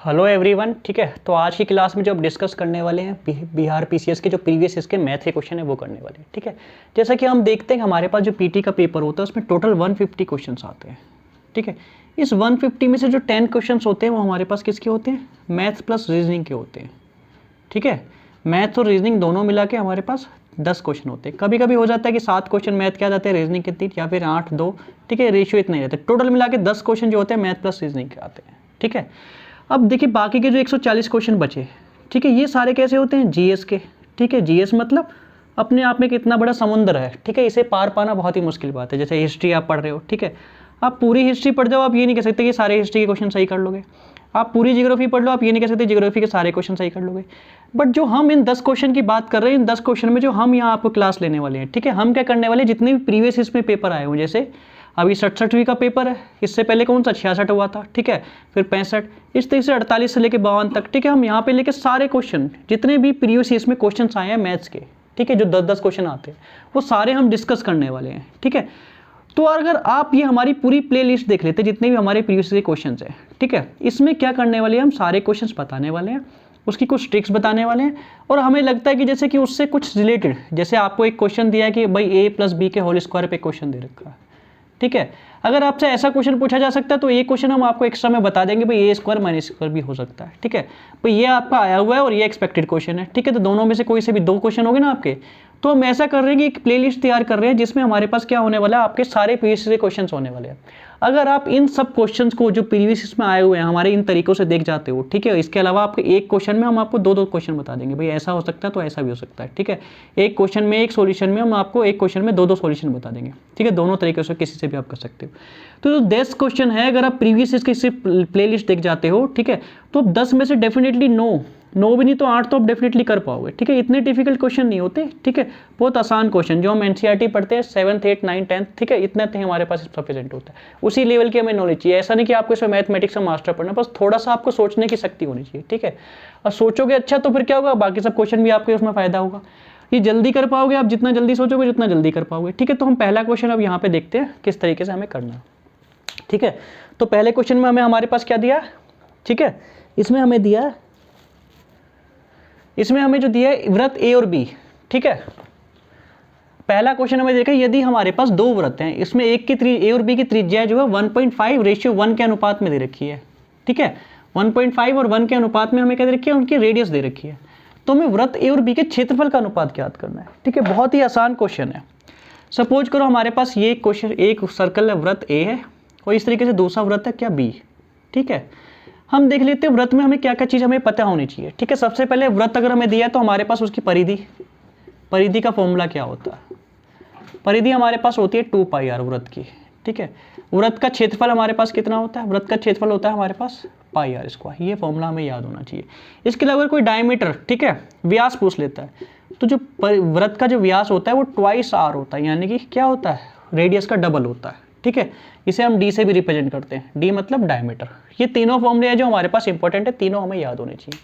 Hello everyone. ठीक है, तो आज की क्लास में जो हम डिस्कस करने वाले हैं बिहार पीसीएस के जो प्रीवियस इसके मैथ के क्वेश्चन है वो करने वाले हैं। ठीक है, जैसा कि हम देखते हैं हमारे पास जो पीटी का पेपर होता है उसमें टोटल 150 क्वेश्चंस आते हैं। ठीक है, इस 150 में से जो 10 क्वेश्चंस होते हैं वो हमारे पास किसके होते हैं? मैथ प्लस रीजनिंग के होते हैं। ठीक है, मैथ और रीजनिंग दोनों मिला के हमारे पास 10 क्वेश्चन होते हैं। कभी कभी हो जाता है कि 7 क्वेश्चन मैथ के आ जाते हैं, रीजनिंग के 3 या फिर 8-2। ठीक है, रेशियो इतना ही रहता है। टोटल मिला के 10 क्वेश्चन जो होते हैं मैथ प्लस रीजनिंग के आते हैं। ठीक है, अब देखिए बाकी के जो 140 क्वेश्चन बचे, ठीक है, ये सारे कैसे होते हैं? जीएस के। ठीक है, जीएस मतलब अपने आप में कितना बड़ा समुद्र है। ठीक है, इसे पार पाना बहुत ही मुश्किल बात है। जैसे हिस्ट्री आप पढ़ रहे हो, ठीक है, आप पूरी हिस्ट्री पढ़ जाओ, आप ये नहीं कह सकते कि सारे हिस्ट्री के क्वेश्चन सही कर लोगे। आप पूरी ज्योग्राफी पढ़ लो, आप ये नहीं कह सकते ज्योग्राफी के सारे क्वेश्चन सही कर लोगे। बट जो हम इन 10 क्वेश्चन की बात कर रहे हैं, इन 10 क्वेश्चन में जो हम यहाँ आपको क्लास लेने वाले हैं, ठीक है, हम क्या करने वाले हैं, जितने भी प्रीवियस इसमें पेपर आए हुए, जैसे अभी 67वीं का पेपर है, इससे पहले कौन सा 66 हुआ था, ठीक है, फिर 65, इस तरीके से 48 से लेकर 52 तक। ठीक है, हम यहाँ पे लेके सारे क्वेश्चन जितने भी प्रीवियस इसमें क्वेश्चन आए हैं मैथ्स के, ठीक है, जो 10-10 क्वेश्चन आते हैं वो सारे हम डिस्कस करने वाले हैं। ठीक है, तो अगर आप ये हमारी पूरी प्लेलिस्ट देख लेते जितने भी हमारे प्रीवियस के क्वेश्चन हैं, ठीक है, इसमें क्या करने वाले हैं, हम सारे क्वेश्चन बताने वाले हैं, उसकी कुछ ट्रिक्स बताने वाले हैं। और हमें लगता है कि जैसे कि उससे कुछ रिलेटेड, जैसे आपको एक क्वेश्चन दिया है कि भाई a + b के होल स्क्वायर पे क्वेश्चन दे रखा है। ठीक है, अगर आपसे ऐसा क्वेश्चन पूछा जा सकता है तो एक क्वेश्चन हम आपको एक्स्ट्रा में बता देंगे, भाई a² - स्क्वायर भी हो सकता है। ठीक है, भाई ये आपका आया हुआ है और ये एक्सपेक्टेड क्वेश्चन है। ठीक है, तो दोनों में से कोई से भी 2 क्वेश्चन होंगे ना आपके, तो हम ऐसा कर रहे हैं कि एक प्लेलिस्ट तैयार कर रहे हैं जिसमें हमारे पास क्या होने वाला है, आपके सारे प्रीवियस के क्वेश्चन होने वाले हैं। अगर आप इन सब क्वेश्चंस को जो प्रीवियस में आए हुए हैं हमारे इन तरीकों से देख जाते हो, ठीक है, इसके अलावा आपके एक क्वेश्चन में हम आपको 2-2 क्वेश्चन बता देंगे, भाई ऐसा हो सकता है तो ऐसा भी हो सकता है। ठीक है, एक क्वेश्चन में एक सॉल्यूशन में हम आपको एक क्वेश्चन में 2-2 सॉल्यूशन बता देंगे। ठीक है, दोनों तरीके से किसी से भी आप कर सकते हो। तो जो 10 क्वेश्चन है, अगर आप प्रीवियस इसकी सिर्फ प्लेलिस्ट देख जाते हो, ठीक है, तो 10 में से डेफिनेटली 9 भी नहीं तो 8 तो आप डेफिनेटली कर पाओगे। ठीक है, इतने डिफिकल्ट क्वेश्चन नहीं होते। ठीक है, बहुत आसान क्वेश्चन जो हम एनसीईआरटी पढ़ते हैं 7th 8th 9th 10th, ठीक है, इतना हमारे पास सफिशिएंट होता है। उसी लेवल की हमें नॉलेज चाहिए। ऐसा नहीं कि आपको इसमें मैथमेटिक्स का मास्टर पढ़ना, बस थोड़ा सा आपको सोचने की शक्ति होनी चाहिए। ठीक है, और सोचोगे अच्छा तो फिर क्या होगा, बाकी सब क्वेश्चन भी आपके उसमें फायदा होगा। ये जल्दी कर पाओगे आप, जितना जल्दी सोचोगे जितना जल्दी कर पाओगे। ठीक है, तो हम पहला क्वेश्चन अब यहाँ पे देखते हैं किस तरीके से हमें करना है। ठीक है, तो पहले क्वेश्चन में हमारे पास क्या दिया? ठीक है, इसमें हमें दिया, इसमें हमें जो दिया है व्रत ए और बी। ठीक है, पहला क्वेश्चन हमें देखा, यदि हमारे पास 2 व्रत हैं, इसमें एक की ए और बी की त्रिज्या जो है 1.5:1 के अनुपात में दे रखी है। ठीक है, 1.5 और 1 के अनुपात में हमें क्या दे रखी है, उनकी रेडियस दे रखी है। तो हमें व्रत ए और बी के क्षेत्रफल का अनुपात ज्ञात करना है। ठीक है, बहुत ही आसान क्वेश्चन है। सपोज करो हमारे पास ये क्वेश्चन, एक सर्कल है व्रत ए है और इस तरीके से दूसरा व्रत है क्या बी। ठीक है, हम देख लेते हैं व्रत में हमें क्या क्या चीज़ हमें पता होनी चाहिए। ठीक है, सबसे पहले व्रत अगर हमें दिया है तो हमारे पास उसकी परिधि का फॉर्मूला क्या होता है? परिधि हमारे पास होती है 2πr व्रत की। ठीक है, व्रत का क्षेत्रफल हमारे पास कितना होता है? व्रत का क्षेत्रफल होता है हमारे पास πr²। ये फॉर्मूला हमें याद होना चाहिए। इसके अलावा कोई डायमीटर, ठीक है, व्यास पूछ लेता है तो जो व्रत का जो व्यास होता है वो 2r होता है, यानी कि क्या होता है, रेडियस का डबल होता है। ठीक है, इसे हम d से भी रिप्रेजेंट करते हैं, d मतलब डायमीटर। ये तीनों फॉर्मूले हैं जो हमारे पास इंपॉर्टेंट है, तीनों हमें याद होने चाहिए।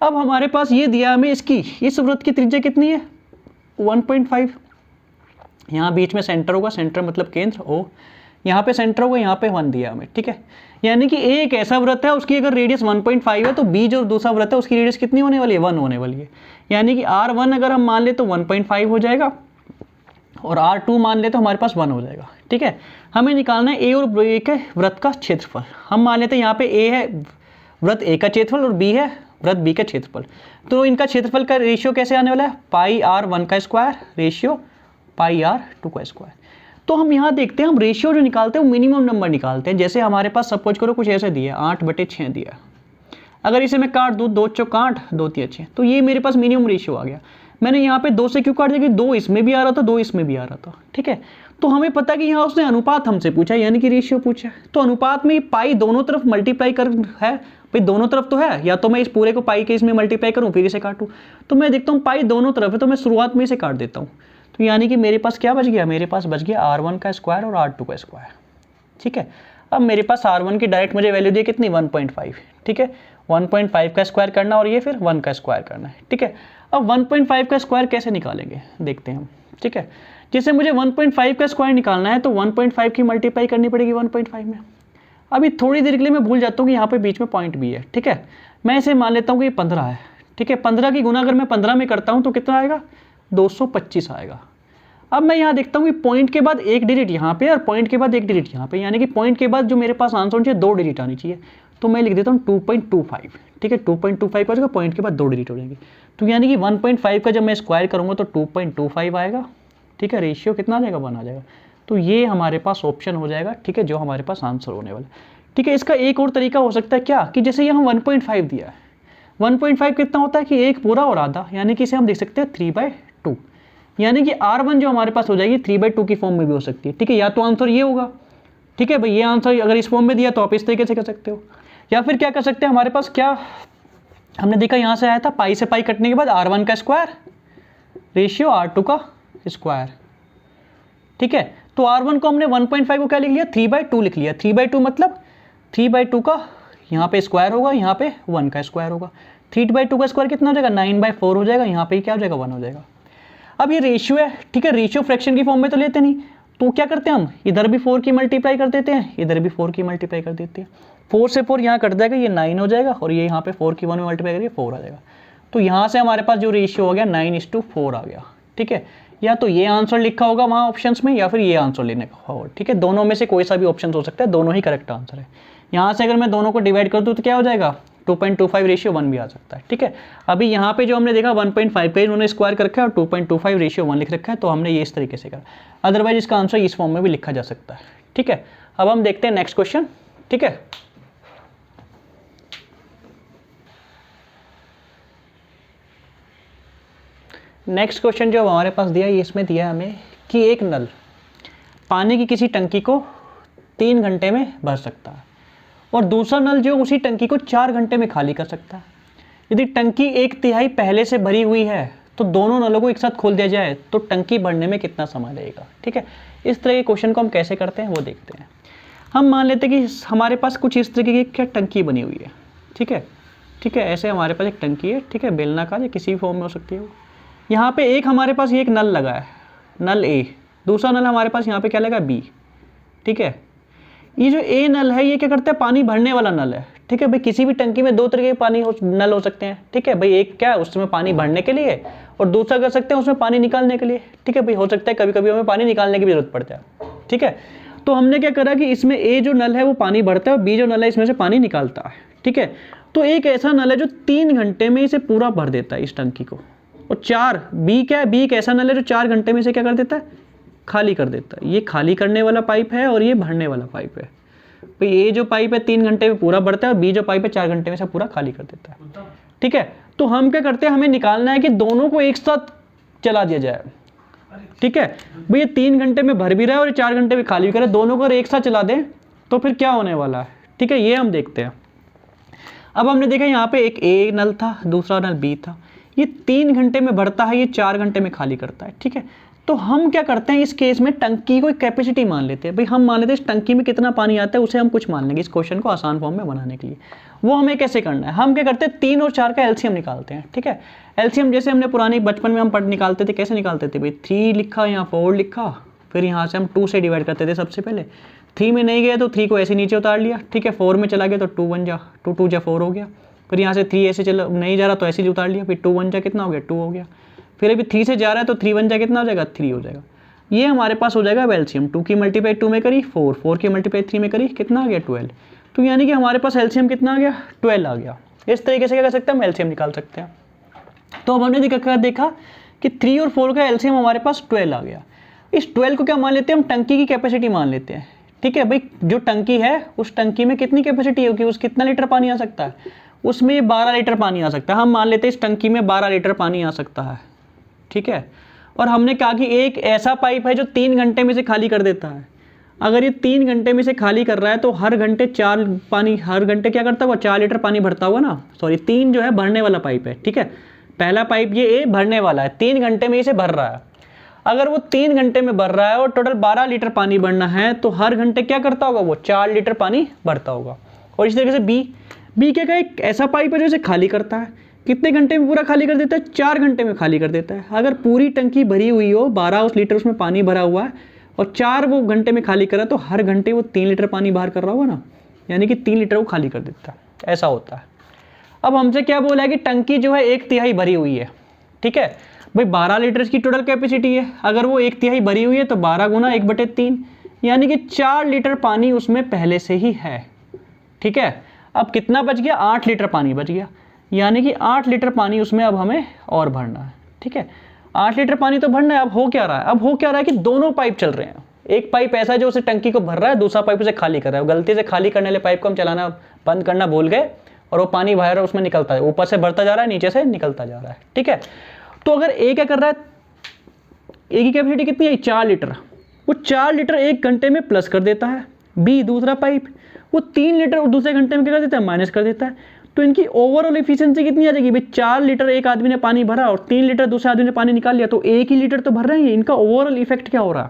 अब हमारे पास ये दिया हमें, इसकी इस व्रत की त्रिज्या कितनी है? 1.5। यहाँ बीच में सेंटर होगा, सेंटर मतलब केंद्र O, यहाँ पे सेंटर होगा, यहाँ पे 1 दिया हमें। ठीक है, यानी कि A एक ऐसा व्रत है उसकी अगर रेडियस 1.5 है तो B जो दूसरा व्रत है उसकी रेडियस कितनी होने वाली है? 1 होने वाली है। यानी कि R1 अगर हम मान ले तो 1.5 हो जाएगा और R2 मान ले तो हमारे पास 1 हो जाएगा। ठीक है, हमें निकालना है A और B के व्रत का क्षेत्रफल। हम मान लेते हैं यहाँ पे A है व्रत A का क्षेत्रफल और B है व्रत B का क्षेत्रफल। तो इनका क्षेत्रफल का रेशियो कैसे आने वाला है? πr1 का स्क्वायर रेशियो πr2 का स्क्वायर। तो हम यहाँ देखते हैं, हम रेशियो जो निकालते हैं वो मिनिमम नंबर निकालते हैं। जैसे हमारे पास सपोज करो कुछ ऐसे दिया 8/6 दिया, अगर इसे मैं काट दूँ 2 चौक 8 2 3 6, तो ये मेरे पास मिनिमम रेशियो आ गया। मैंने यहाँ पे 2 से क्यों काट दिया? 2 इसमें भी आ रहा था 2 इसमें भी आ रहा था। ठीक है, तो हमें पता कि यहाँ उसने अनुपात हमसे पूछा यानी कि रेशियो पूछा है, तो अनुपात में पाई दोनों तरफ मल्टीप्लाई कर है, भाई दोनों तरफ तो है, या तो मैं इस पूरे को पाई के इसमें मल्टीप्लाई करूँ फिर इसे काटूँ, तो मैं देखता हूँ पाई दोनों तरफ है तो मैं शुरुआत में इसे काट देता हूँ। तो यानी कि मेरे पास क्या बच गया? मेरे पास बच गया R1 का स्क्वायर और R2 का स्क्वायर। ठीक है, अब मेरे पास R1 की डायरेक्ट मुझे वैल्यू दी कितनी? 1.5। ठीक है, 1.5 का स्क्वायर करना और ये फिर 1 का स्क्वायर करना है। ठीक है, अब 1.5 का स्क्वायर कैसे निकालेंगे देखते हैं हम। ठीक है, जैसे मुझे 1.5 का स्क्वायर निकालना है तो 1.5 की मल्टीप्लाई करनी पड़ेगी 1.5 में। अभी थोड़ी देर के लिए मैं भूल जाता हूँ कि यहाँ पे बीच में पॉइंट भी है, ठीक है। मैं इसे मान लेता हूँ कि ये 15 है, ठीक है। 15 की गुना अगर मैं 15 में करता हूँ तो कितना आएगा, 225 आएगा। अब मैं यहाँ देखता हूँ कि पॉइंट के बाद एक डिजिट यहाँ पे और पॉइंट के बाद एक डिजिट यहाँ पे, यानी कि पॉइंट के बाद जो मेरे पास आंसर होना चाहिए 2 डिजिट आनी चाहिए, तो मैं लिख देता हूँ 2.25, ठीक है। 2.25 हो जाएगा, पॉइंट के बाद 2 डिजिट हो जाएंगे, तो यानी कि 1.5 का जब मैं स्क्वायर करूँगा तो 2.25 आएगा, ठीक है। रेशियो कितना आ जाएगा, 1 आ जाएगा। तो ये हमारे पास ऑप्शन हो जाएगा, ठीक है, जो हमारे पास आंसर होने वाला है, ठीक है। इसका एक और तरीका हो सकता है क्या, कि जैसे यहाँ 1.5 दिया है, 1.5 कितना होता है कि एक पूरा और आधा, यानी कि इसे हम देख सकते हैं 3/2, यानी कि R1 जो हमारे पास हो जाएगी 3/2 की फॉर्म में भी हो सकती है, ठीक है। या तो आंसर ये होगा, ठीक है भाई, ये आंसर अगर इस फॉर्म में दिया तो आप इस तरीके से कर सकते हो, या फिर क्या कर सकते हैं, हमारे पास क्या हमने देखा यहाँ से आया था, पाई से पाई कटने के बाद R1 का स्क्वायर रेशियो R2 का स्क्वायर, ठीक है। तो R1 को हमने 1.5 को क्या लिख लिया, 3/2 लिख लिया। 3/2 मतलब 3/2 का यहाँ पे स्क्वायर होगा, यहाँ पे 1 का स्क्वायर होगा। 3/2 का स्क्वायर कितना हो जाएगा, 9/4 हो जाएगा, यहाँ पे क्या हो जाएगा, 1 हो जाएगा। अब ये रेशियो है, ठीक है, रेशियो फ्रैक्शन की फॉर्म में तो लेते नहीं, तो क्या करते हैं हम, इधर भी 4 की मल्टीप्लाई कर देते हैं, इधर भी 4 की मल्टीप्लाई कर देते हैं। 4 से 4 यहाँ कट जाएगा, ये 9 हो जाएगा, और ये यहाँ पे 4 की 1 में मल्टीप्लाई करिए 4 आ जाएगा। तो यहाँ से हमारे पास जो रेशियो हो गया 9:4 आ गया, ठीक है। या तो ये आंसर लिखा होगा वहाँ ऑप्शंस में, या फिर ये आंसर लेने का होगा, ठीक है। दोनों में से कोई सा भी ऑप्शन हो सकता है, दोनों ही करेक्ट आंसर है। यहाँ से अगर मैं दोनों को डिवाइड कर दूँ तो क्या हो जाएगा, 2.25 रेशियो 1 भी आ सकता है, ठीक है। अभी यहाँ पे जो हमने देखा 1.5 का इन्होंने स्क्वायर कर रखा है और 2.25 रेशियो 1 लिख रखा है, तो हमने ये इस तरीके से करा। अदरवाइज इसका आंसर इस फॉर्म में भी लिखा जा सकता है, ठीक है। अब हम देखते हैं नेक्स्ट क्वेश्चन, ठीक है। नेक्स्ट क्वेश्चन जो हमारे पास दिया है, इसमें दिया है हमें कि एक नल पानी की किसी टंकी को 3 घंटे में भर सकता है और दूसरा नल जो उसी टंकी को 4 घंटे में खाली कर सकता है। यदि टंकी 1/3 पहले से भरी हुई है तो दोनों नलों को एक साथ खोल दिया जाए तो टंकी भरने में कितना समय लगेगा, ठीक है। इस तरह के क्वेश्चन को हम कैसे करते हैं वो देखते हैं। हम मान लेते हैं कि हमारे पास कुछ इस तरीके की क्या टंकी बनी हुई है, ठीक है, ठीक है। ऐसे हमारे पास एक टंकी है, ठीक है, बेलनाकार या किसी भी फॉर्म में हो सकती है वो। यहाँ पे एक हमारे पास ये एक नल लगा है, नल ए, दूसरा नल हमारे पास यहाँ पे क्या लगा, बी, ठीक है। ये जो ए नल है ये क्या करता है, पानी भरने वाला नल है, ठीक है भाई। किसी भी टंकी में 2 तरीके के नल हो सकते हैं, ठीक है भाई। एक क्या है उसमें पानी भरने के लिए, और दूसरा कर सकते हैं उसमें पानी निकालने के लिए, ठीक है भाई। हो सकता है कभी कभी हमें पानी निकालने की भी जरूरत पड़ जाए, ठीक है। तो हमने क्या करा कि इसमें ए जो नल है वो पानी भरता है और बी जो नल है इसमें से पानी निकालता है, ठीक है। तो एक ऐसा नल है जो 3 घंटे में इसे पूरा भर देता है इस टंकी को, और 4 बी क्या है, बी एक ऐसा नल है जो 4 घंटे में इसे क्या कर देता है, खाली कर देता है। ये खाली करने वाला पाइप है और ये भरने वाला पाइप है। तो ये जो पाइप है 3 घंटे में पूरा भरता है और बी जो पाइप है 4 घंटे में से पूरा खाली कर देता है, ठीक है। तो हम क्या करते हैं, हमें निकालना है कि दोनों को एक साथ चला दिया जाए, ठीक है भाई। ये 3 घंटे में भर भी रहा है और 4 घंटे में खाली भी करे, दोनों को एक साथ चला दें तो फिर क्या होने वाला है, ठीक है। ये हम देखते हैं। अब हमने देखा यहाँ पे एक ए नल था, दूसरा नल बी था। ये 3 घंटे में भरता है, ये 4 घंटे में खाली करता है, ठीक है। तो हम क्या करते हैं इस केस में, टंकी को कैपेसिटी मान लेते हैं भाई। हम मान लेते हैं इस टंकी में कितना पानी आता है उसे हम कुछ मान लेंगे इस क्वेश्चन को आसान फॉर्म में बनाने के लिए। वो हमें कैसे करना है, हम क्या करते हैं 3 और 4 का एलसीएम निकालते हैं, ठीक है। एलसीएम जैसे हमने पुरानी बचपन में हम पढ़ निकालते थे, कैसे निकालते थे भाई, 3 लिखा यहाँ 4 लिखा, फिर यहाँ से हम 2 से डिवाइड करते थे सबसे पहले। 3 में नहीं गया तो 3 को ऐसे नीचे उतार लिया, ठीक है। 4 में चला गया तो 2 1 जा 2 2 जा 4 हो गया। फिर यहाँ से 3 ऐसे चला नहीं जा रहा तो ऐसे ही उतार लिया, फिर 2 1 जा कितना हो गया, 2 हो गया। फिर अभी 3 से जा रहा है तो 3 1 जा कितना हो जाएगा, 3 हो जाएगा। ये हमारे पास हो जाएगा एलसीएम। 2 की मल्टीप्लाई 2 में करी 4, 4 की मल्टीप्लाई 3 में करी कितना आ गया, 12। तो यानी कि हमारे पास एलसीएम कितना आ गया, 12 आ गया। इस तरीके से क्या कर सकते हैं हम एलसीएम निकाल सकते हैं। तो अब हमने देखा कि 3 और 4 का एलसीएम हमारे पास 12 आ गया। इस 12 को क्या मान लेते हैं हम, टंकी की कैपेसिटी मान लेते हैं, ठीक है भाई। जो टंकी है उस टंकी में कितनी कैपेसिटी होगी, उस कितना लीटर पानी आ सकता है, उसमें 12 लीटर पानी आ सकता है। हम मान लेते हैं इस टंकी में 12 लीटर पानी आ सकता है, ठीक है। और हमने कहा कि एक ऐसा पाइप है जो 3 घंटे में से खाली कर देता है। अगर ये 3 घंटे में से खाली कर रहा है तो हर घंटे 4 पानी, हर घंटे क्या करता होगा, 4 लीटर पानी भरता होगा ना। सॉरी 3 जो है भरने वाला पाइप है, ठीक है। पहला पाइप ये ए भरने वाला है, 3 घंटे में इसे भर रहा है। अगर वो 3 घंटे में भर रहा है और टोटल 12 लीटर पानी भरना है तो हर घंटे क्या करता होगा, वो 4 लीटर पानी भरता होगा। और इस तरीके से बी क्या एक ऐसा पाइप है जो इसे खाली करता है। कितने घंटे में पूरा खाली कर देता है, 4 घंटे में खाली कर देता है। अगर पूरी टंकी भरी हुई हो, 12 लीटर उसमें पानी भरा हुआ है और 4 वो घंटे में खाली करा तो हर घंटे वो 3 लीटर पानी बाहर कर रहा होगा ना। यानी कि 3 लीटर वो खाली कर देता है, ऐसा होता है। अब हमसे क्या बोला है कि टंकी जो है 1/3 भरी हुई है, ठीक है भाई 12 लीटर की टोटल कैपेसिटी है, अगर वो 1/3 भरी हुई है तो 12 गुना 1/3 यानी कि 4 लीटर पानी उसमें पहले से ही है, ठीक है। अब कितना बच गया, 8 लीटर पानी बच गया, यानी कि 8 लीटर पानी उसमें अब हमें और भरना है, ठीक है। 8 लीटर पानी तो भरना है। अब हो क्या रहा है, अब हो क्या रहा है कि दोनों पाइप चल रहे हैं, एक पाइप ऐसा जो उसे टंकी को भर रहा है, दूसरा पाइप उसे खाली कर रहा है। गलती से खाली करने वाले पाइप को हम चलाना बंद करना भूल गए और वो पानी बाहर उसमें निकलता है, ऊपर से भरता जा रहा है, नीचे से निकलता जा रहा है, ठीक है। तो अगर ए क्या कर रहा है, ए की कैपेसिटी कितनी है 4 लीटर, वो 4 लीटर 1 घंटे में प्लस कर देता है। बी दूसरा पाइप वो 3 लीटर दूसरे घंटे में क्या कर देता है, माइनस कर देता है। तो इनकी ओवरऑल एफिशिएंसी कितनी आ जाएगी भाई, 4 लीटर एक आदमी ने पानी भरा और 3 लीटर दूसरे आदमी ने पानी निकाल लिया, तो 1 ही लीटर तो भर रहे हैं। इनका ओवरऑल इफेक्ट क्या हो रहा है,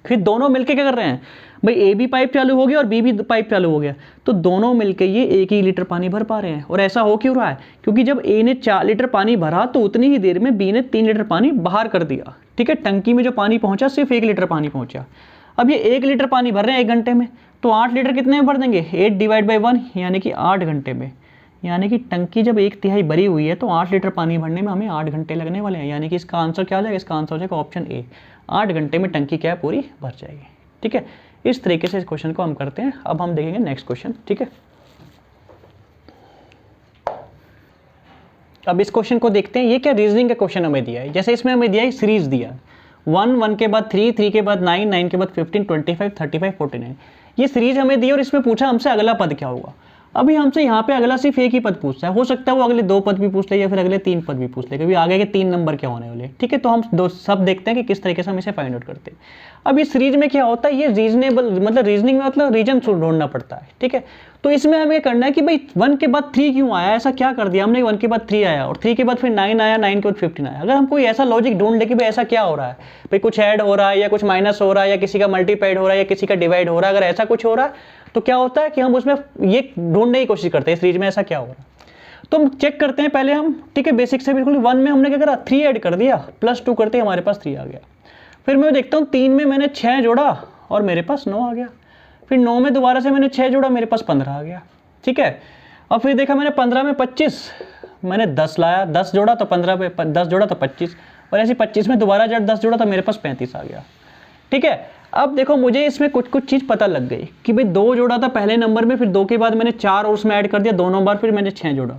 फिर दोनों मिलके क्या कर रहे हैं भाई, ए भी पाइप चालू हो गया और बी भी पाइप चालू हो गया, तो दोनों मिलके ये 1 ही लीटर पानी भर पा रहे हैं। और ऐसा हो क्यों रहा है, क्योंकि जब ए ने 4 लीटर पानी भरा तो उतनी ही देर में बी ने 3 लीटर पानी बाहर कर दिया, ठीक है। टंकी में जो पानी पहुंचा सिर्फ 1 लीटर पानी पहुंचा। अब ये 1 लीटर पानी भर रहे हैं 1 घंटे में, तो 8 लीटर कितने में भर देंगे, 8/1 यानी कि 8 घंटे में। यानी कि टंकी जब 1/3 भरी हुई है तो 8 लीटर पानी भरने में हमें 8 घंटे लगने वाले हैं। यानी कि इसका आंसर क्या हो जाएगा, इसका आंसर हो जाएगा ऑप्शन ए, 8 घंटे में टंकी क्या है पूरी भर जाएगी, ठीक है। इस तरीके से इस क्वेश्चन को हम करते हैं। अब हम देखेंगे नेक्स्ट क्वेश्चन, ठीक है। अब इस क्वेश्चन को देखते हैं, ये क्या रीजनिंग का क्वेश्चन हमें दिया है। जैसे इसमें हमें दिया है सीरीज दिया, 1 के बाद 3 के बाद 9 के बाद 15 25 35 49, ये सीरीज हमें दी और इसमें पूछा हमसे अगला पद क्या होगा। अभी हमसे यहाँ पे अगला सिर्फ एक ही पद पूछता है, हो सकता है वो अगले 2 पद भी पूछ ले या फिर अगले 3 पद भी पूछ ले, क्योंकि आगे के 3 नंबर क्या होने वाले, ठीक है। तो हम सब देखते हैं कि किस तरीके से हम इसे फाइंड आउट करते हैं। अब इस सीरीज में क्या होता है, ये रीजनेबल मतलब रीजनिंग में मतलब रीजन ढूंढना पड़ता है, ठीक है। तो इसमें हमें करना है कि भाई 1 के बाद 3 क्यों आया, ऐसा क्या कर दिया हमने, 1 के बाद 3 आया और 3 के बाद फिर 9 आया, 9 के बाद 15 आया। अगर हम कोई ऐसा लॉजिक ढूंढ ले कि भाई ऐसा क्या हो रहा है, भाई कुछ ऐड हो रहा है या कुछ माइनस हो रहा है या किसी का मल्टीप्लाइड हो रहा है या किसी का डिवाइड हो रहा है, अगर ऐसा कुछ हो रहा है तो क्या होता है कि हम उसमें ये ढूंढने की कोशिश करते हैं इस सीरीज में ऐसा क्या हो रहा है। तो हम चेक करते हैं पहले हम, ठीक है, बेसिक से बिल्कुल। 1 में हमने क्या करा, 3 ऐड कर दिया, +2 करते हमारे पास 3 आ गया। फिर मैं देखता हूँ 3 में मैंने 6 जोड़ा और मेरे पास 9 आ गया। फिर 9 में दोबारा से मैंने 6 जोड़ा, मेरे पास 15 आ गया, ठीक है। और फिर देखा मैंने 15 में 25, मैंने 10 लाया, 10 जोड़ा तो 15 पे 10 जोड़ा तो 25, और ऐसे 25 में दोबारा जब 10 जोड़ा तो मेरे पास 35 आ गया, ठीक है। अब देखो मुझे इसमें कुछ चीज़ पता लग गई कि भाई 2 जोड़ा था पहले नंबर में, फिर 2 के बाद मैंने 4 और उसमें ऐड कर दिया दोनों बार, फिर मैंने 6 जोड़ा,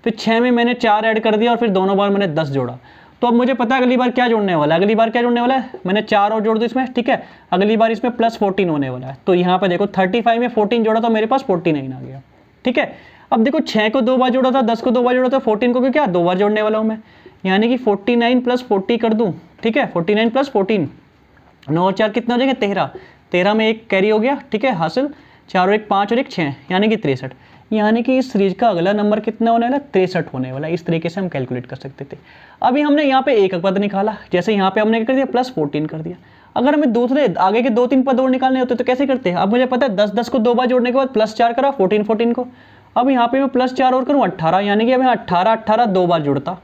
फिर 6 में मैंने 4 ऐड कर दिया और फिर दोनों बार मैंने 10 जोड़ा। तो अब मुझे पता है अगली बार क्या जोड़ने वाला है, अगली बार क्या जोड़ने वाला है, मैंने 4 और जोड़ दो इसमें, ठीक है। अगली बार इसमें +14 होने वाला है। तो यहाँ पर देखो 35 में 14 जोड़ा तो मेरे पास 49 आ गया, ठीक है। अब देखो 6 को 2 बार जोड़ा था, 10 को 2 बार जोड़ा था, 14 को भी क्या 2 बार जोड़ने वाला हूँ मैं, यानी कि 49 + 40 कर दूँ, ठीक है। 49 + 14, 9 और 4 कितना हो जाएगा 13, 13 में 1 कैरी हो गया, ठीक है, हासिल। 4 और 1 5 और 1 6 यानी कि 63, यानी कि इस सीरीज का अगला नंबर कितना होने वाला, 63 होने वाला। इस तरीके से हम कैलकुलेट कर सकते थे। अभी हमने यहाँ पे एक पद निकाला, जैसे यहाँ पे हमने क्या कर दिया, +14 कर दिया। अगर हमें दूसरे आगे के 2-3 पद और निकालने होते तो कैसे करते हैं। अब मुझे पता है 10-10 को 2 बार जोड़ने के बाद +4 करा, 14 को। अब यहाँ पे मैं +4 और करूँ 18, यानी कि अब 18 2 बार जुड़ता,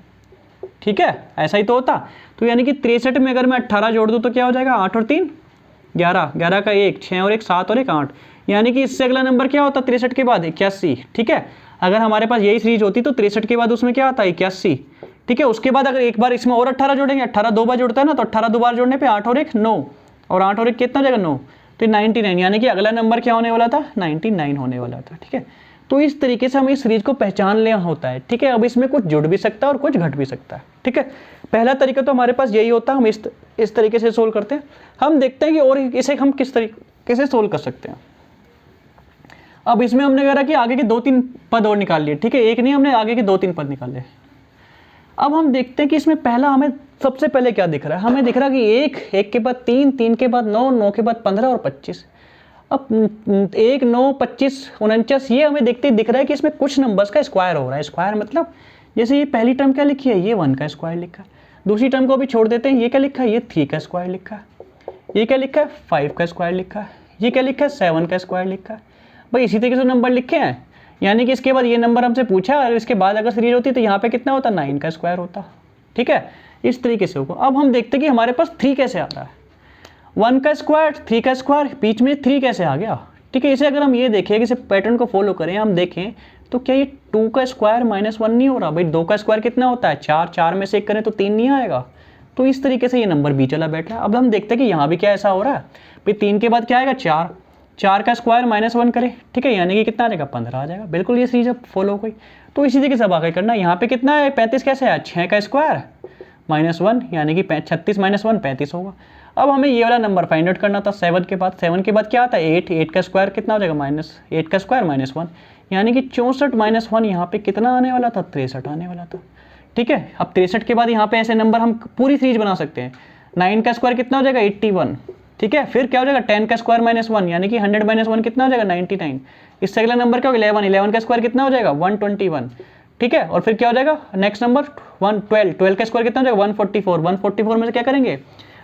ठीक है, ऐसा ही तो होता। तो यानी कि 63 में अगर मैं 18 जोड़ दूँ तो क्या हो जाएगा, 8 और 3 11, 11 का 1 6 और 1 7 और 1 8, यानी कि इससे अगला नंबर क्या होता 63 के बाद 81, ठीक है। अगर हमारे पास यही सीरीज होती तो 63 के बाद उसमें क्या आता 81, ठीक है। उसके बाद अगर एक बार इसमें और 18 जोड़ेंगे, 18 2 बार जोड़ता है ना, तो 18 2 बार जोड़ने पे 8 और 1 9, और 8 और 1 कितना हो जाएगा 9, तो 99, यानी कि अगला नंबर क्या होने वाला था 99 होने वाला था, ठीक है। तो इस तरीके से हमें इस सीरीज को पहचान लेना होता है, ठीक है। अब इसमें कुछ जुड़ भी सकता है और कुछ घट भी सकता है, ठीक है। पहला तरीका तो हमारे पास यही होता है, हम इस तरीके से सोल्व करते हैं। हम देखते हैं कि और इसे हम किस तरीके से सोल्व कर सकते हैं। अब इसमें हमने कहा कि आगे के 2-3 पद और निकाल लिए, ठीक है, एक नहीं, हमने आगे के 2-3 पद निकाले। अब हम देखते हैं कि इसमें पहला हमें सबसे पहले क्या दिख रहा है, हमें दिख रहा है कि 1 के बाद 3, 3 के बाद 9, 9 के बाद 15 और 25। अब 1 9 25 49, ये हमें देखते ही दिख रहा है कि इसमें कुछ नंबर्स का स्क्वायर हो रहा है। स्क्वायर मतलब जैसे ये पहली टर्म क्या लिखी है, ये 1 का स्क्वायर लिखा है। दूसरी टर्म को भी छोड़ देते हैं, ये क्या लिखा है, ये 3 का स्क्वायर लिखा है। ये क्या लिखा है, 5 का स्क्वायर लिखा है। ये क्या लिखा है, 7 का स्क्वायर लिखा है। भाई इसी तरीके से नंबर लिखे हैं, यानी कि इसके बाद ये नंबर हमसे पूछा और इसके बाद अगर सीरीज होती तो यहाँ पे कितना होता, 9 का स्क्वायर होता, ठीक है। इस तरीके से होगा। अब हम देखते हैं कि हमारे पास 3 कैसे आ रहा है, 1 का स्क्वायर 3 का स्क्वायर, बीच में 3 कैसे आ गया, ठीक है। इसे अगर हम ये देखें कि इसे पैटर्न को फॉलो करें, हम देखें तो क्या ये 2 का स्क्वायर -1 नहीं हो रहा भाई? 2 का स्क्वायर कितना होता है 4, 4 में से 1 करें तो 3 नहीं आएगा। तो इस तरीके से ये नंबर बी चला बैठ रहा है। अब हम देखते हैं कि यहाँ भी क्या ऐसा हो रहा है भाई, 3 के बाद क्या आएगा 4, 4 का स्क्वायर -1 करें, ठीक है, यानी कि कितना आ जाएगा 15 आ जाएगा। बिल्कुल ये सीरीज अब फॉलो हो गई। तो इसी तरीके से अब आगे करना, यहाँ पे कितना है 35 कैसे है, 6 का स्क्वायर -1 यानी कि 36 -1 35 होगा। अब हमें ये वाला नंबर फाइंड आउट करना था 7 के बाद। 7 के बाद क्या आता है 8, 8 का स्क्वायर कितना हो जाएगा -8 का स्क्वायर -1 यानी कि 64 -1 यहाँ पे कितना आने वाला था 63 आने वाला था। ठीक है, अब 63 के बाद यहाँ पे ऐसे नंबर हम पूरी सीरीज बना सकते हैं। 9 का स्क्वायर कितना हो जाएगा 81, ठीक है, फिर क्या हो जाएगा 10 का स्क्वायर -1 यानी कि 100 -1 कितना हो जाएगा 99। इससे अगला नंबर क्या होगा 11, 11 का स्क्वायर कितना हो जाएगा 121, ठीक है, और फिर क्या हो जाएगा नेक्स्ट नंबर 12, 12 का स्क्वायर कितना हो जाएगा 144, 144 में से क्या करेंगे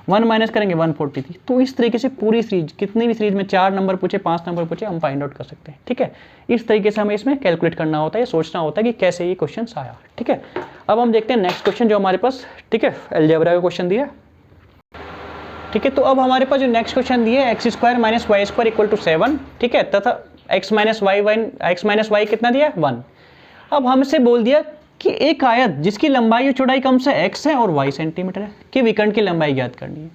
1 माइनस करेंगे 143। तो इस तरीके से पूरी सीरीज, कितनी भी सीरीज में 4 नंबर पूछे 5 नंबर पूछे हम फाइंड आउट कर सकते हैं। ठीक है, इस तरीके से हमें इसमें कैलकुलेट करना होता है, सोचना होता है कि कैसे ये क्वेश्चन आया। ठीक है, अब हम देखते हैं नेक्स्ट क्वेश्चन जो हमारे पास, ठीक है, अलजेब्रा का क्वेश्चन दिया। ठीक है, तो अब हमारे पास जो नेक्स्ट क्वेश्चन दिया है x² - y² = 7, ठीक है, तथा x - y कितना दिया है 1। अब हमसे बोल दिया कि एक आयत जिसकी लंबाई और चौड़ाई कम से x है और y सेंटीमीटर है कि विकर्ण की लंबाई ज्ञात करनी है।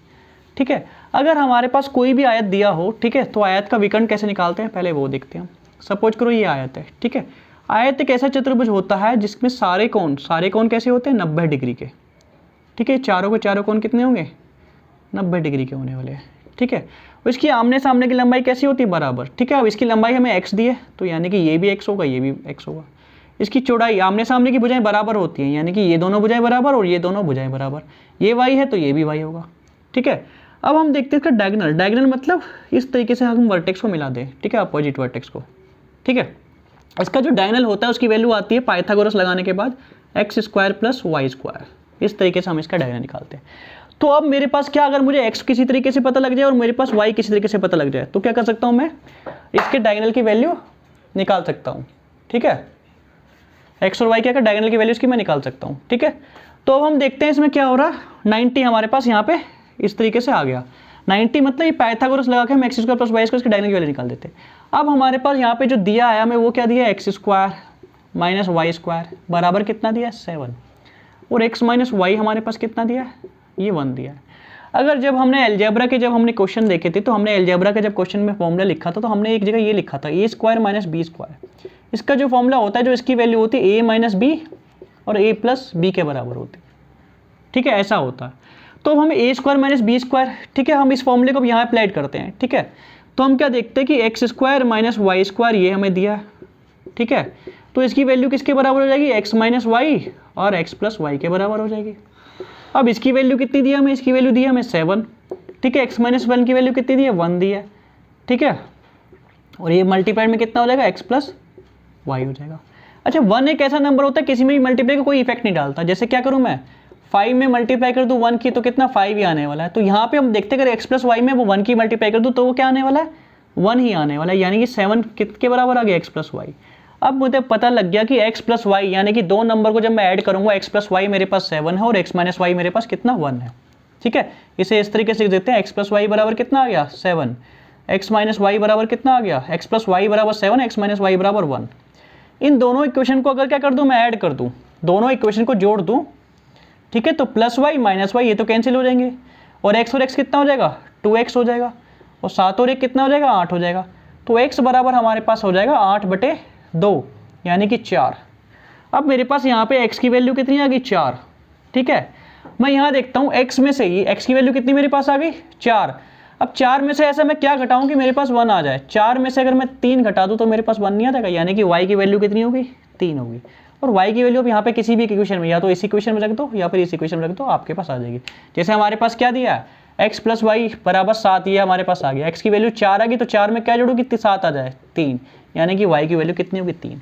ठीक है, अगर हमारे पास कोई भी आयत दिया हो, ठीक है, तो आयत का विकर्ण कैसे निकालते हैं पहले वो देखते हैं। सपोज करो ये आयत है, ठीक है, आयत एक ऐसा चतुर्भुज होता है जिसमें सारे कोण कैसे होते हैं 90 डिग्री के। ठीक है, चारों के चारों कोण कितने होंगे 90 डिग्री के होने वाले हैं। ठीक है, और इसकी आमने सामने की लंबाई कैसी होती है बराबर। ठीक है, अब इसकी लंबाई हमें x दी है तो यानी कि ये भी x होगा ये भी x होगा। इसकी चौड़ाई आमने सामने की भुजाएं बराबर होती हैं यानी कि ये दोनों भुजाएं बराबर और ये दोनों भुजाएं बराबर, ये y है तो ये भी y होगा। ठीक है, अब हम देखते हैं इसका डायगोनल। डायगोनल मतलब इस तरीके से हम वर्टेक्स को मिला दें, ठीक है, अपोजिट वर्टेक्स को। ठीक है, इसका जो डायगोनल होता है उसकी वैल्यू आती है पाइथागोरस लगाने के बाद x² + y²। इस तरीके से हम इसका डायगोनल निकालते हैं। तो अब मेरे पास क्या, अगर मुझे x किसी तरीके से पता लग जाए और मेरे पास y किसी तरीके से पता लग जाए तो क्या कर सकता हूँ मैं इसके डायगोनल की वैल्यू निकाल सकता हूँ। ठीक है, x और y क्या डायगोनल की वैल्यूज की मैं निकाल सकता हूँ। ठीक है, तो अब हम देखते हैं इसमें क्या हो रहा है। 90 हमारे पास यहाँ पे इस तरीके से आ गया। 90 मतलब ये पाइथागोरस लगा के हम x² + y² इसकी डायगोनल की वैल्यू निकाल देते हैं। अब हमारे पास यहाँ पे जो दिया है हमें वो क्या दिया है x² - y² बराबर कितना दिया है 7, और x - y हमारे पास कितना दिया है ये 1 दिया है। अगर जब हमने अलजेब्रा के क्वेश्चन देखे थे तो हमने अलजेब्रा का जब क्वेश्चन में फॉर्मूला लिखा था तो हमने एक जगह ये लिखा था a² - b²। इसका जो फॉर्मूला होता है जो इसकी वैल्यू होती है a - b और a + b के बराबर होती है। ठीक है, ऐसा होता है। तो हमें a² - b², ठीक है, हम इस फॉर्मूले को यहाँ अप्लाई करते हैं। ठीक है, तो हम क्या देखते हैं कि x² - y² ये हमें दिया है। ठीक है, तो इसकी वैल्यू किसके बराबर हो जाएगी x - y और x + y के बराबर हो जाएगी। अब इसकी वैल्यू कितनी दी है हमें, इसकी वैल्यू दी है हमें 7। ठीक है, x - 1 की वैल्यू कितनी दी है 1 दी है। ठीक है, और ये मल्टीप्लाइड में कितना हो जाएगा x + y हो जाएगा। अच्छा, 1 एक ऐसा नंबर होता है किसी में भी मल्टीप्लाई का कोई इफेक्ट नहीं डालता। जैसे क्या करूँ मैं 5 में मल्टीप्लाई कर दूँ 1 की तो कितना 5 ही आने वाला है। तो यहाँ पे हम देखते हैं अगर x + y में वो 1 की मल्टीप्लाई कर दूँ तो वो क्या आने वाला है 1 ही आने वाला है, यानी कि 7 किसके बराबर आ गया x + y। अब मुझे पता लग गया कि x + y यानी कि दो नंबर को जब मैं ऐड करूँगा x + y मेरे पास 7 है और x - y मेरे पास कितना 1 है। ठीक है, इसे इस तरीके से देते हैं x + y बराबर कितना आ गया 7, x - y बराबर कितना आ गया x + y बराबर 7, x - y बराबर 1। इन दोनों इक्वेशन को अगर क्या कर दूं मैं ऐड कर दूं, दोनों इक्वेशन को जोड़ दूं, ठीक है, तो +y - y ये तो कैंसिल हो जाएंगे और x कितना हो जाएगा 2x हो जाएगा और 7 और 1 कितना हो जाएगा 8 हो जाएगा। तो x बराबर हमारे पास हो जाएगा 8/2 यानी कि 4। अब मेरे पास यहाँ पे x की वैल्यू कितनी आ गई 4। ठीक है, मैं यहाँ देखता हूँ x में से ही x की वैल्यू कितनी मेरे पास आ गई 4। अब 4 में से ऐसा मैं क्या घटाऊं कि मेरे पास 1 आ जाए। 4 में से अगर मैं 3 घटा दूं तो मेरे पास 1 नहीं आ जाएगा, यानी कि y की वैल्यू कितनी होगी 3 होगी। और y की वैल्यू अब यहाँ पे किसी भी इक्वेशन में या तो इस इक्वेशन में रख दो या फिर इस इक्वेशन में रख दो, आपके पास आ जाएगी। जैसे हमारे पास क्या दिया है x + y बराबर 7, ये हमारे पास आ गया। x की वैल्यू 4 आ गई तो 4 में क्या जोड़ोगी 7 आ जाए 3, यानी कि y की वैल्यू कितनी होगी 3।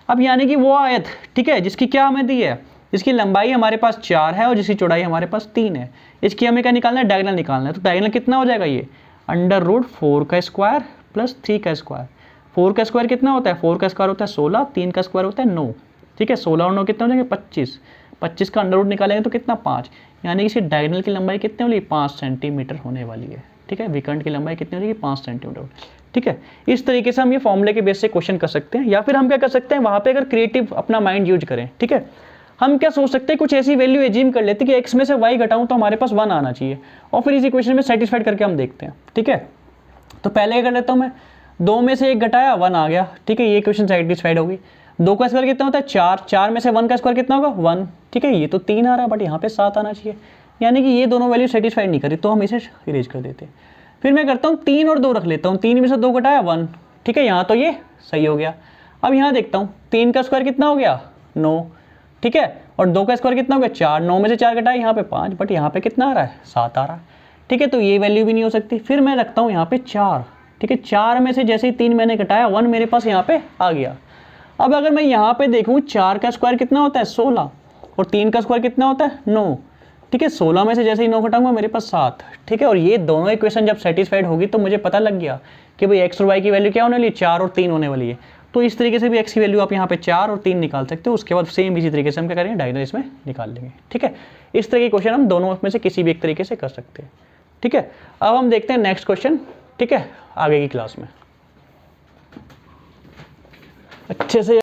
अब यानी कि वो आयत, ठीक है, जिसकी क्या हमें दी है, जिसकी लंबाई हमारे पास 4 है और जिसकी चौड़ाई हमारे पास 3 है, इसकी हमें क्या निकालना है डायगोनल निकालना है। तो डायगोनल कितना हो जाएगा ये √4 का स्क्वायर + 3 का स्क्वायर। 4 का स्क्वायर कितना होता है 4 का स्क्वायर होता है 16, 3 का स्क्वायर होता है 9। ठीक है, 16 और 9 कितना हो जाएंगे 25, 25 का अंडर रूट निकालेंगे तो कितना 5, यानी कि इसकी डायगोनल की लंबाई कितनी होगी 5 सेंटीमीटर होने वाली है। ठीक है, विकर्ण की लंबाई कितनी हो जाएगी 5 सेंटीमीटर। ठीक है, इस तरीके से हम ये फॉर्मूले के बेस से क्वेश्चन कर सकते हैं। या फिर हम क्या कर सकते हैं, वहाँ पे अगर क्रिएटिव अपना माइंड यूज करें, ठीक है, हम क्या सोच सकते हैं, कुछ ऐसी वैल्यू एज्यूम कर लेते हैं कि x में से y घटाऊं तो हमारे पास 1 आना चाहिए, और फिर इस इक्वेशन में सेटिस्फाइड करके हम देखते हैं। ठीक है, तो पहले क्या कर लेता हूँ मैं, 2 में से 1 घटाया 1 आ गया। ठीक है, ये इक्वेशन सेटिस्फाइड होगी। 2 का स्क्वायर कितना होता है 4, 4 में से 1 का स्क्वायर कितना होगा 1। ठीक है, ये तो 3 आ रहा है बट यहाँ पे 7 आना चाहिए, यानी कि ये दोनों वैल्यू सेटिस्फाइड नहीं करी, तो हम इसे इरेज कर देते हैं। फिर मैं करता हूँ 3 और 2 रख लेता हूँ, 3 में से 2 घटाया 1। ठीक है, यहाँ तो ये सही हो गया। अब यहाँ देखता हूँ 3 का स्क्वायर कितना हो गया 9। ठीक है, और 2 का स्क्वायर कितना हो गया 4, 9 में से 4 घटाया यहाँ पे 5, बट यहाँ पे कितना आ रहा है 7 आ रहा है। ठीक है, तो ये वैल्यू भी नहीं हो सकती। फिर मैं रखता हूँ यहाँ पे 4। ठीक है, 4 में से जैसे ही 3 मैंने घटाया 1 मेरे पास यहाँ पे आ गया। अब अगर मैं यहाँ पे देखूँ 4 का स्क्वायर कितना होता है 16, और 3 का स्क्वायर कितना होता है 9। ठीक है, 16 में से जैसे ही 9 घटाऊंगा मेरे पास 7। ठीक है, और ये दोनों इक्वेशन जब सेटिस्फाइड होगी तो मुझे पता लग गया कि भाई x और y की वैल्यू क्या होने वाली है, 4 और 3 होने वाली है। तो इस तरीके से भी x की वैल्यू आप यहाँ पे 4 और 3 निकाल सकते हो। उसके बाद सेम इसी तरीके से हम क्या करेंगे, डायगोनल इसमें निकाल लेंगे। ठीक है, इस तरह के क्वेश्चन हम दोनों में से किसी भी एक तरीके से कर सकते हैं। ठीक है, अब हम देखते हैं नेक्स्ट क्वेश्चन। ठीक है, आगे की क्लास में अच्छे से